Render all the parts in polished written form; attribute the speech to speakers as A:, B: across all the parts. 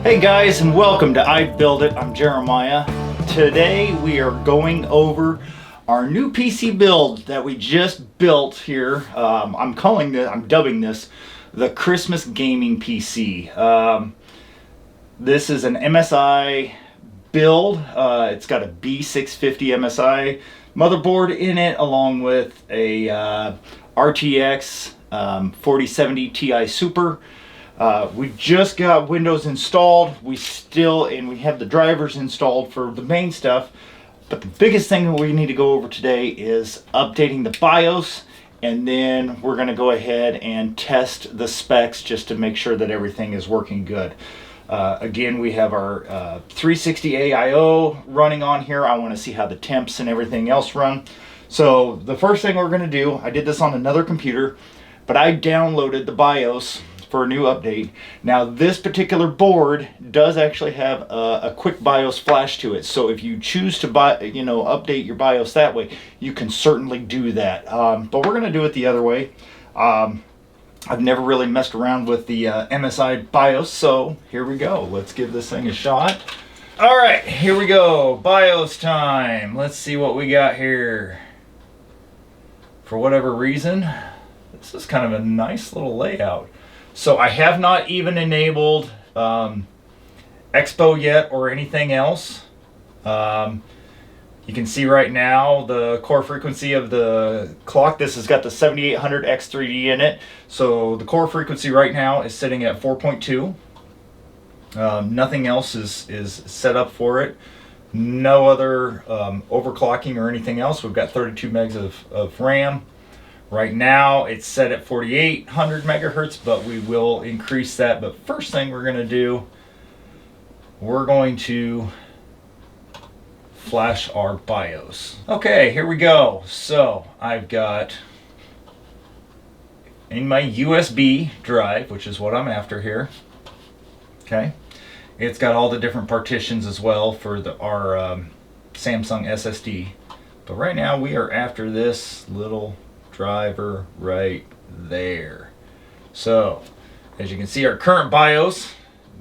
A: Hey guys, and welcome to I Build It. I'm Jeremiah. Today we are going over our new PC build that we just built here. I'm dubbing this the Christmas Gaming PC. This is an MSI build. It's got a B650 MSI motherboard in it, along with a RTX 4070 Ti Super. We just got Windows installed. We have the drivers installed for the main stuff. But the biggest thing that we need to go over today is updating the BIOS, and then we're going to go ahead and test the specs just to make sure that everything is working good. Again, we have our 360 AIO running on here. I want to see how the temps and everything else run. So the first thing we're going to do, I did this on another computer, but I downloaded the BIOS for a new update. Now this particular board does actually have a quick BIOS flash to it, so if you choose to update your BIOS that way, you can certainly do that. But we're going to do it the other way. I've never really messed around with the MSI BIOS, so here we go. Let's give this thing a shot. All right, here we go. BIOS time. Let's see what we got here. For whatever reason, this is kind of a nice little layout. So I have not even enabled Expo yet or anything else. You can see right now the core frequency of the clock. This has got the 7800 X3D in it. So the core frequency right now is sitting at 4.2. Nothing else is set up for it. No other overclocking or anything else. We've got 32 megs of RAM. Right now it's set at 4800 megahertz, but we will increase that. But first thing we're going to do, we're going to flash our BIOS. Okay, here we go. So I've got in my USB drive, which is what I'm after here. Okay, it's got all the different partitions as well for our Samsung SSD. But right now we are after this little driver right there. So as you can see, our current BIOS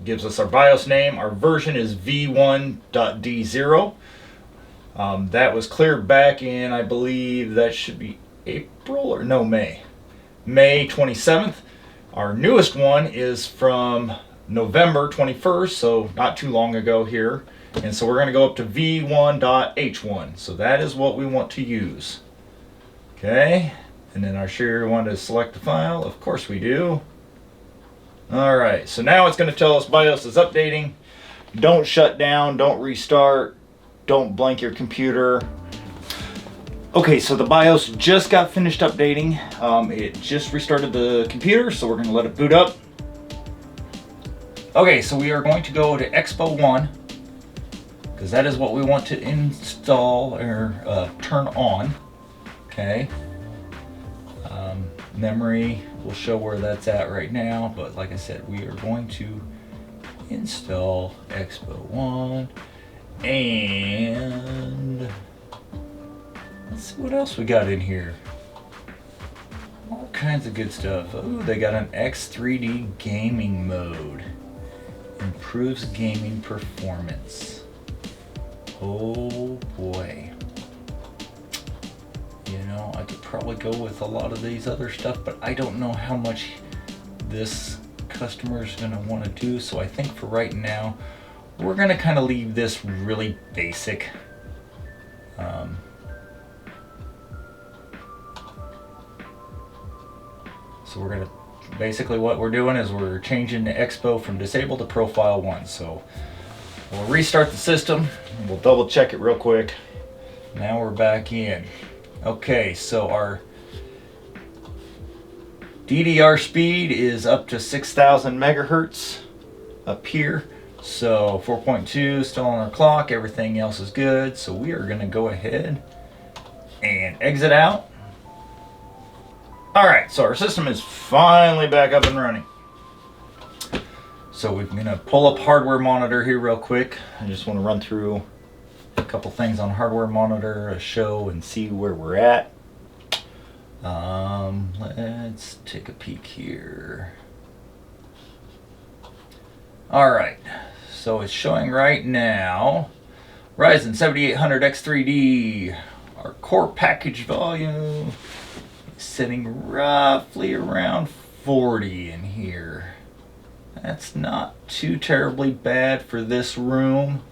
A: gives us our BIOS name. Our version is v1.d0. That was cleared back in, I believe that should be April or no, May 27th. Our newest one is from November 21st, so not too long ago here. And so we're going to go up to v1.h1. So that is what we want to use. Okay, and then our sure we want to select the file. Of course we do. Alright, so now it's going to tell us BIOS is updating. Don't shut down, don't restart, don't blank your computer. Okay, so the BIOS just got finished updating. It just restarted the computer, so we're going to let it boot up. Okay, so we are going to go to Expo 1, because that is what we want to install or turn on. Okay, memory will show where that's at right now, but like I said, we are going to install Expo 1, and let's see what else we got in here. All kinds of good stuff. Oh, they got an X3D gaming mode. Improves gaming performance. Oh boy. You know, I could probably go with a lot of these other stuff, but I don't know how much this customer is going to want to do. So I think for right now, we're going to kind of leave this really basic. So we're going to, basically what we're doing is we're changing the Expo from disable to profile 1. So we'll restart the system and we'll double check it real quick. Now we're back in. Okay, so our DDR speed is up to 6000 megahertz up here. So 4.2 still on our clock, everything else is good. So we are going to go ahead and exit out. Alright, so our system is finally back up and running. So we're going to pull up hardware monitor here real quick. I just want to run through a couple things on hardware monitor, a show, and see where we're at. Let's take a peek here. All right, So it's showing right now Ryzen 7800 X3D. Our core package volume is sitting roughly around 40 in here. That's not too terribly bad for this room.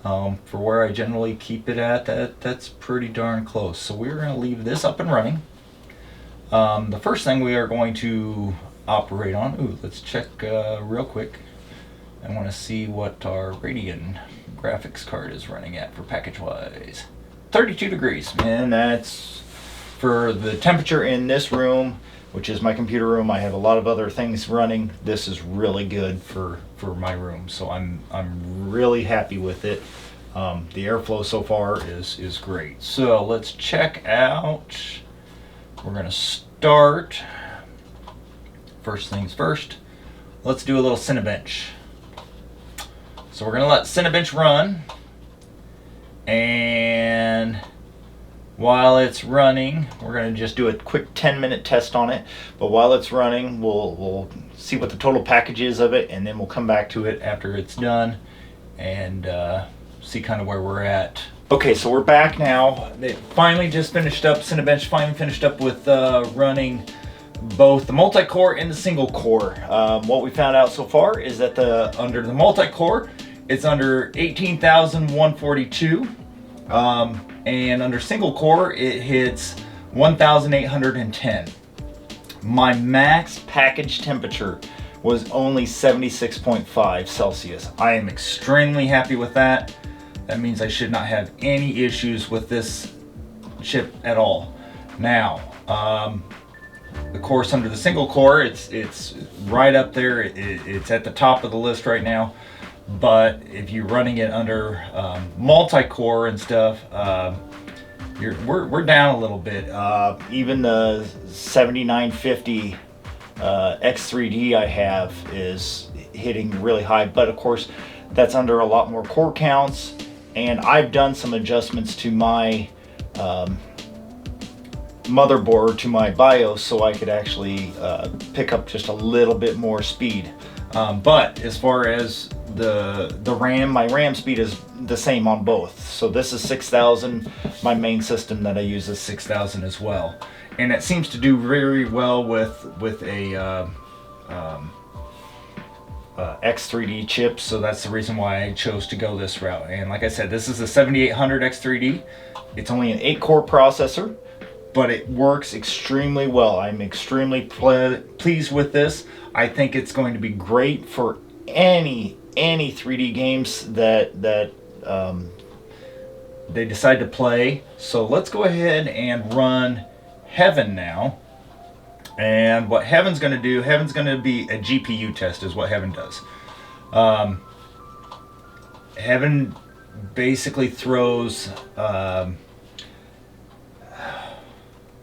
A: For where I generally keep it at, that's pretty darn close. So we're going to leave this up and running. The first thing we are going to operate on, let's check real quick. I want to see what our Radeon graphics card is running at for package wise. 32 degrees, and that's for the temperature in this room, which is my computer room. I have a lot of other things running. This is really good for my room, so I'm really happy with it. The airflow so far is great. So let's check out. We're gonna start. First things first, let's do a little Cinebench. So we're gonna let Cinebench run, and while it's running, we're gonna just do a quick 10-minute test on it. But while it's running, we'll see what the total package is of it, and then we'll come back to it after it's done and see kind of where we're at. Okay, so we're back now. They finally just finished up, Cinebench finally finished up with running both the multi-core and the single core. What we found out so far is that under the multi-core, it's under 18,142, and under single core, it hits 1,810. My max package temperature was only 76.5 Celsius. I am extremely happy with that. That means I should not have any issues with this chip at all. Now, of course, under the single core, it's right up there. It's at the top of the list right now. But if you're running it under multi-core and stuff, we're down a little bit. Even the 7950 X3D I have is hitting really high, but of course that's under a lot more core counts, and I've done some adjustments to my motherboard, to my BIOS, so I could actually pick up just a little bit more speed. But as far as the RAM, my RAM speed is the same on both. So this is 6,000. My main system that I use is 6,000 as well, and it seems to do very well with a X3D chip. So that's the reason why I chose to go this route. And like I said, this is a 7800 X3D. It's only an 8-core processor, but it works extremely well. I'm extremely pleased with this. I think it's going to be great for any 3D games that they decide to play. So let's go ahead and run Heaven now. And what Heaven's going to do, Heaven's going to be a GPU test is what Heaven does. Heaven basically throws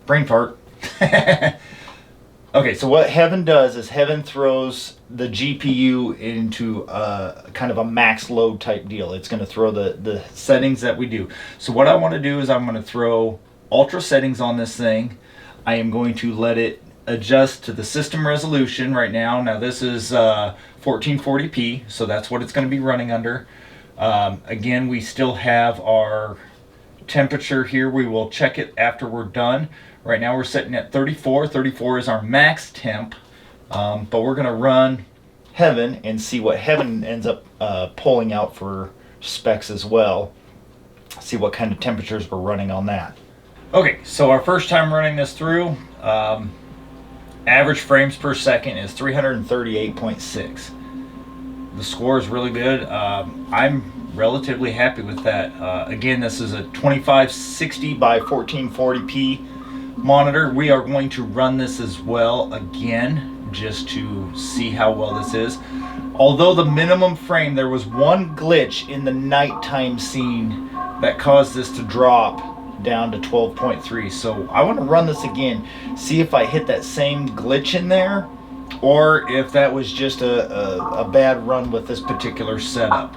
A: brain fart. Okay, so what Heaven does is Heaven throws the GPU into kind of a max load type deal. It's going to throw the settings that we do. So what I want to do is I'm going to throw ultra settings on this thing. I am going to let it adjust to the system resolution right now. Now this is 1440p, so that's what it's going to be running under. Again, we still have our temperature here. We will check it after we're done. Right now we're sitting at 34. 34 is our max temp, but we're going to run Heaven and see what Heaven ends up pulling out for specs as well. See what kind of temperatures we're running on that. Okay, so our first time running this through, average frames per second is 338.6. The score is really good. I'm relatively happy with that. Again, this is a 2560 by 1440p monitor. We are going to run this as well again, just to see how well this is. Although the minimum frame, there was one glitch in the nighttime scene that caused this to drop down to 12.3. So I want to run this again, see if I hit that same glitch in there, or if that was just a bad run with this particular setup.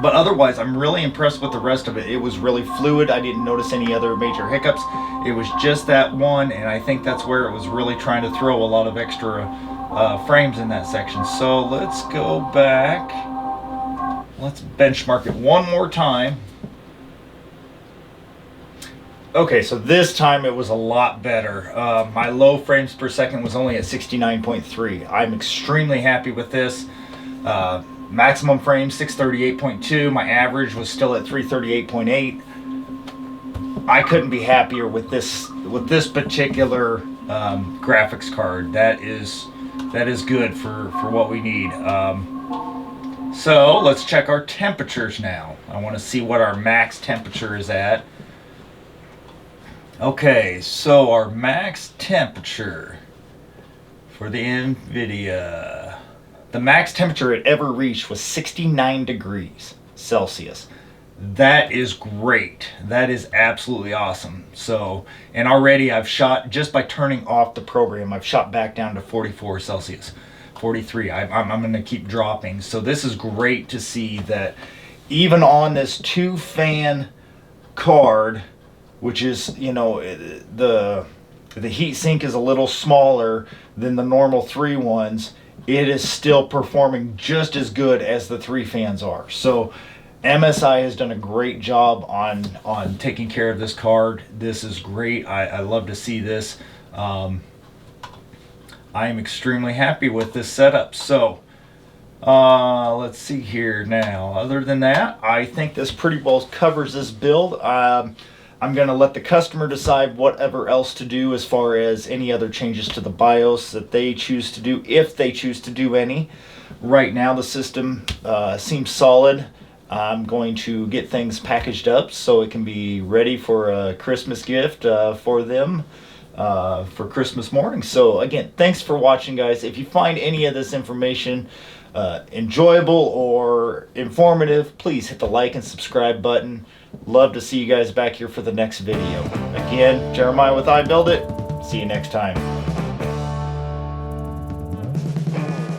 A: But otherwise, I'm really impressed with the rest of it. It was really fluid. I didn't notice any other major hiccups. It was just that one, and I think that's where it was really trying to throw a lot of extra frames in that section. So let's go back. Let's benchmark it one more time. Okay, so this time it was a lot better. My low frames per second was only at 69.3. I'm extremely happy with this. Maximum frames 638.2. My average was still at 338.8. I couldn't be happier with this particular graphics card. That is good for what we need. So let's check our temperatures now. I want to see what our max temperature is at. Okay, so our max temperature for the NVIDIA, the max temperature it ever reached was 69 degrees Celsius. That is great. That is absolutely awesome. So, and already I've shot, just by turning off the program, I've shot back down to 44 Celsius, 43. I'm going to keep dropping. So this is great to see that even on this 2-fan card, which is, you know, the heat sink is a little smaller than the normal 3 ones, it is still performing just as good as the 3 fans are. So MSI has done a great job on taking care of this card. This is great. I love to see this. I am extremely happy with this setup. So let's see here now. Other than that, I think this pretty well covers this build. I'm going to let the customer decide whatever else to do as far as any other changes to the BIOS that they choose to do, if they choose to do any. Right now the system seems solid. I'm going to get things packaged up so it can be ready for a Christmas gift for them for Christmas morning. So again, thanks for watching, guys. If you find any of this information enjoyable or informative, please hit the like and subscribe button. Love to see you guys back here for the next video. Again, Jeremiah with iBuildIt. See you next time.